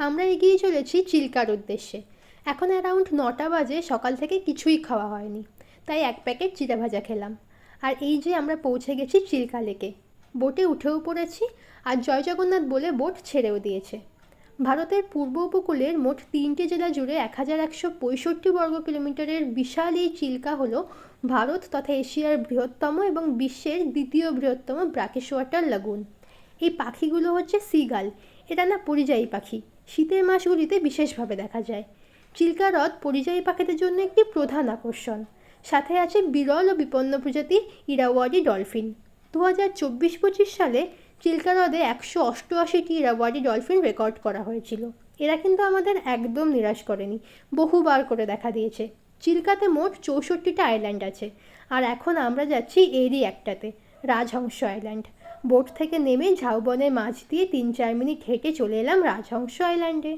আমরা এগিয়ে চলেছি চিল্কার উদ্দেশ্যে। এখন অ্যারাউন্ড 9টা বাজে, সকাল থেকে কিছুই খাওয়া হয়নি, তাই এক প্যাকেট চিড়া ভাজা খেলাম। আর এই যে আমরা পৌঁছে গেছি চিল্কা লেকে। বোটে উঠেও পড়েছি, আর জয় জগন্নাথ বলে বোট ছেড়েও দিয়েছে। ভারতের পূর্ব উপকূলের মোট 3টে জেলা জুড়ে 1165 বর্গ কিলোমিটারের বিশাল এই চিল্কা হলো ভারত তথা এশিয়ার বৃহত্তম এবং বিশ্বের দ্বিতীয় বৃহত্তম ব্র্যাকিশ ওয়াটার লাগুন। এই পাখিগুলো হচ্ছে সিগাল। এটা না পরিযায়ী পাখি, শীতের মাসগুলিতে বিশেষভাবে দেখা যায়। চিল্কা হ্রদ পরিযায়ী পাখিদের জন্য একটি প্রধান আকর্ষণ। সাথে আছে বিরল ও বিপন্ন প্রজাতির ইরাওয়ারি ডলফিন। 2024-25 সালে চিল্কা হ্রদে 188টি ইরাওয়ারি ডলফিন রেকর্ড করা হয়েছিল। এরা কিন্তু আমাদের একদম নিরাশ করেনি, বহুবার করে দেখা দিয়েছে। চিল্কাতে মোট 64টা আইল্যান্ড আছে, আর এখন আমরা যাচ্ছি এরই একটাতে, রাজহংস আইল্যান্ড। বোট থেকে নেমে ঝাউবনের মাঝ দিয়ে 3-4 মিনিট হেঁটে চলে এলাম রাজহংস আইল্যান্ডে।